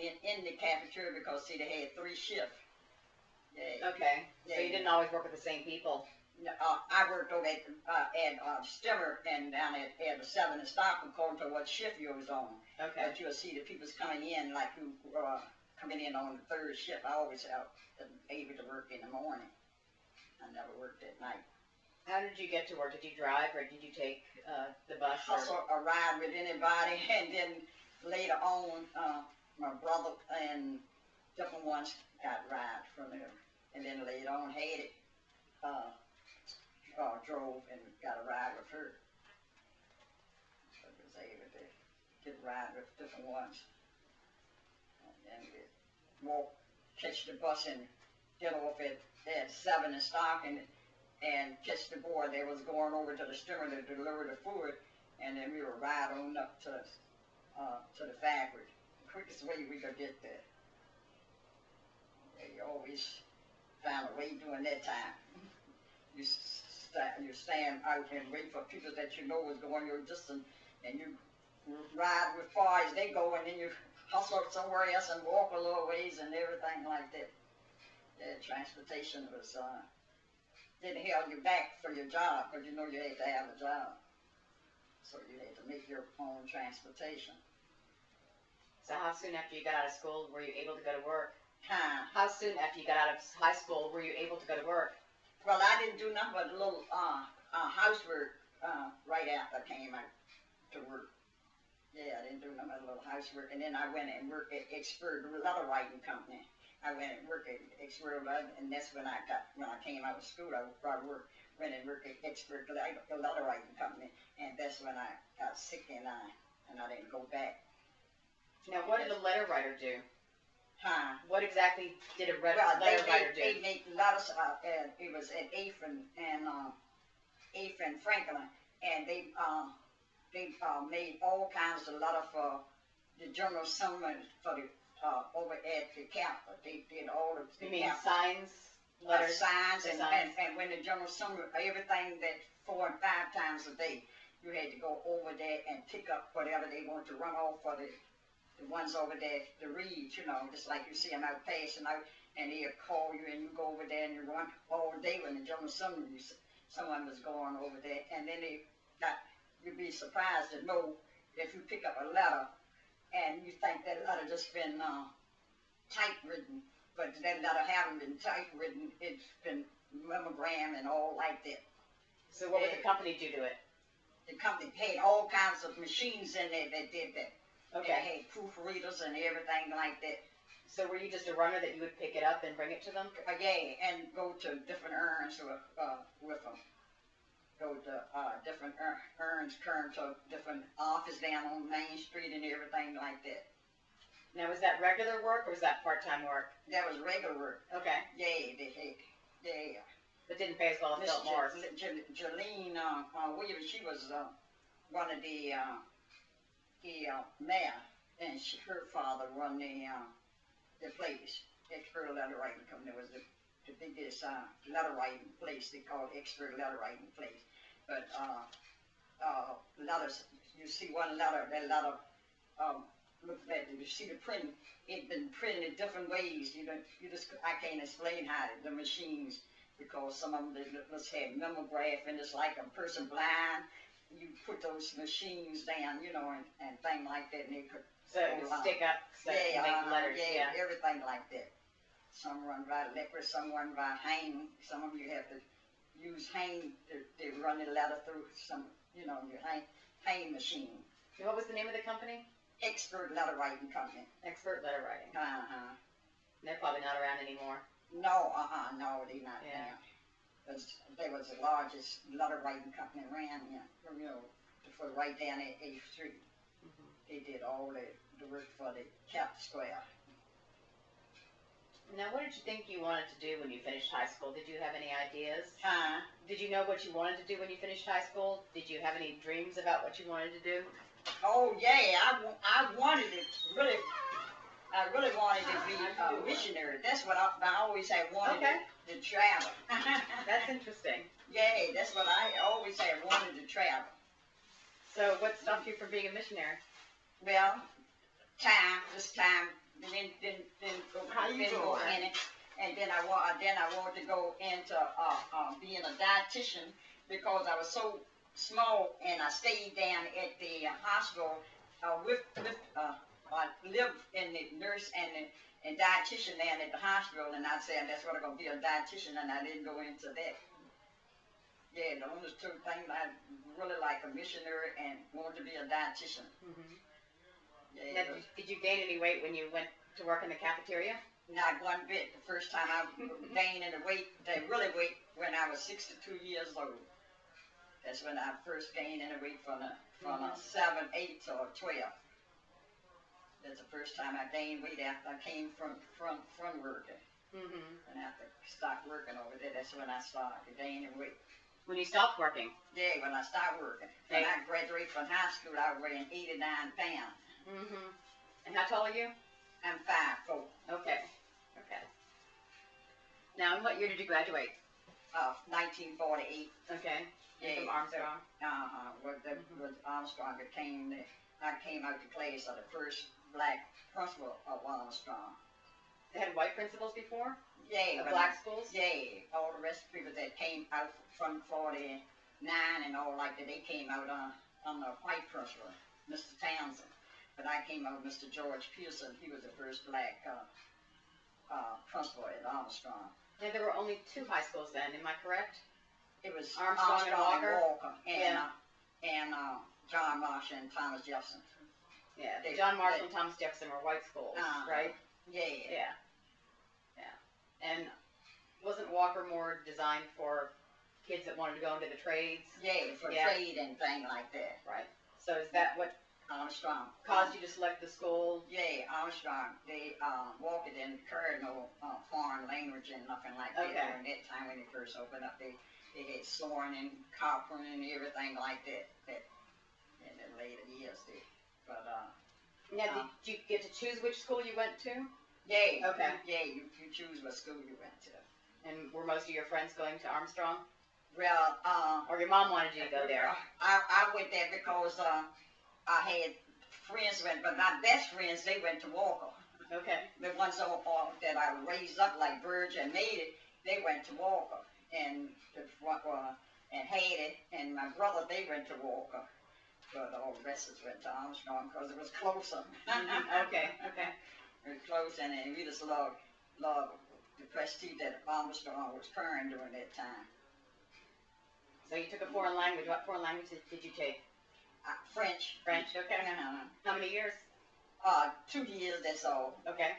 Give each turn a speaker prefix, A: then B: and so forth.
A: in the cafeteria because, see, they had 3 shifts. Yeah.
B: Okay. So you didn't always work with the same people.
A: I worked over at Stimmer and down at the 7 in Stockton, according to what shift you was on.
B: Okay.
A: But you'll see the people's coming in, like who coming in on the 3rd shift. I always able to work in the morning. I never worked at night.
B: How did you get to work? Did you drive or did you take the bus?
A: Also a ride with anybody, and then later on, my brother and different ones got rides from there, and then later on had it, drove and got a ride with her. So I was able to get a ride with different ones, and we walk, catch the bus and get off at 7 in Stockton. And catch the boy that was going over to the Stimmer to deliver the food, and then we were right on up to the factory. The quickest way we could get there. Yeah, you always found a way during that time. You stand out and wait for people that you know is going your distance, and you ride as far as they go, and then you hustle up somewhere else and walk a little ways and everything like that. Yeah, transportation was didn't hold you back for your job, because you know you had to have a job. So you had to make your own transportation.
B: So how soon after you got out of school were you able to go to work?
A: Huh?
B: How soon after you got out of high school were you able to go to work?
A: Well, I didn't do nothing but a little housework right after I came out to work. Yeah, I didn't do nothing but a little housework, and then I went and worked at Expert Letter Writing Company. I went and worked at Expert Letter, and that's when I came out of school. I went and worked at Expert Letter Writing Company, and that's when I got sick and I didn't go back.
B: Now, what did a letter writer do?
A: Huh?
B: What exactly did a letter writer do?
A: They make letters. It was at Eighth and Franklin, and they made all kinds of letters for the General Assembly for the. Over at the Capitol, they did all of the.
B: You mean signs, letters,
A: signs, and when the General Assembly, everything that 4 and 5 times a day, you had to go over there and pick up whatever they want to run off for the ones over there to read. You know, just like you see them out passing out, and they'll call you, and you go over there and you run all day when the General Assembly. Someone was going over there, and then you'd be surprised to know if you pick up a letter. And you think that letter just been typewritten, but that letter haven't been typewritten. It's been memogram and all like that.
B: So what would the company do to it?
A: The company had all kinds of machines in there that did that.
B: Okay.
A: They had proofreaders and everything like that.
B: So were you just a runner that you would pick it up and bring it to them?
A: Yeah, and go to different urns with them. Go to different urns, turn to different office down on Main Street and everything like that.
B: Now, was that regular work or was that part-time work?
A: That was regular work.
B: Okay.
A: Yeah, yeah.
B: But didn't pay as well as Philip Morris.
A: Jolene Williams, she was one of the mayor, and her father run the place. Expert Letter Writing Company was the biggest letter writing place. They call it Expert Letter Writing Place. But letters, you see one letter, that letter, look at it, you see the print, it's been printed different ways. I can't explain how the machines, because some of them just had memograph, and it's like a person blind. You put those machines down, and things like that, and they could.
B: So it would stick up, so it could make letters.
A: Yeah, everything like that. Some run by liquid, some run by hang. Some of you have to use hang to run the letter through some, your hang machine.
B: And what was the name of the company?
A: Expert Letter Writing Company.
B: Expert Letter Writing.
A: Uh-huh.
B: They're probably not around anymore.
A: No, no, they're not now. They was the largest letter writing company around here, for right down at 8th Street. Mm-hmm. They did all the work for the Cap Square.
B: Now, what did you think you wanted to do when you finished high school? Did you have any ideas?
A: Huh?
B: Did you know what you wanted to do when you finished high school? Did you have any dreams about what you wanted to do?
A: Oh, yeah, I wanted it, really. I really wanted to be a missionary. That's what I always had wanted to travel.
B: That's interesting.
A: Yeah, that's what I always had wanted to travel.
B: So what stopped you from being a missionary?
A: Well, time. And then been more in it. And then I wanted to go into being a dietitian because I was so small and I stayed down at the hospital I lived in the nurse and dietitian down at the hospital, and I said that's what I'm gonna be, a dietitian, and I didn't go into that. Yeah, the only two things I really like, a missionary and wanted to be a dietitian. Yeah.
B: Now, did you gain any weight when you went to work in the cafeteria?
A: Not one bit. The first time I gained any weight, really weight, when I was 62 years old. That's when I first gained any weight from a 7, 8, or 12. That's the first time I gained weight after I came from working. And after I stopped working over there, that's when I started gaining weight.
B: When you stopped working?
A: Yeah, when I started working. When I graduated from high school, I was weighing 89 pounds.
B: And how tall are you?
A: I'm 5'4".
B: Okay. Now, in what year did you graduate?
A: 1948.
B: Okay.
A: Yeah,
B: from Armstrong?
A: With Armstrong, I came out to class as the first black principal of Armstrong.
B: They had white principals before?
A: Yeah.
B: Black schools?
A: Yeah, all the rest of the people that came out from 49 and all like that, they came out on the white principal, Mr. Townsend. But I came out with Mr. George Pearson. He was the first black principal at Armstrong.
B: And there were only 2 high schools then, am I correct?
A: It was
B: Armstrong and Walker?
A: And John Marsh and Thomas Jefferson.
B: Yeah, John Marsh and Thomas Jefferson were white schools, right?
A: Yeah.
B: And wasn't Walker more designed for kids that wanted to go into the trades?
A: Yeah, for trade and things like that.
B: Right. So is that what
A: Armstrong
B: caused you to select the school?
A: Yeah, Armstrong. They Walker didn't encourage no foreign language and nothing like that. During that time when they first opened up, they had sewing and carpentering and everything like that. In the later years there. But
B: now, did you get to choose which school you went to?
A: Yeah.
B: Okay.
A: Yeah, you choose what school you went to.
B: And were most of your friends going to Armstrong?
A: Well,
B: or your mom wanted you to go there?
A: I went there because I had friends but my best friends, they went to Walker.
B: Okay.
A: The ones that I raised up like Burge and Maid, they went to Walker. And Haiti and my brother, they went to Walker. But all the rest went to Armstrong because it was closer.
B: Okay.
A: It was close, and we just loved the prestige that Armstrong was current during that time.
B: So you took a foreign language. What foreign language did you take?
A: French.
B: French, okay. How many years?
A: 2 years, that's all.
B: Okay.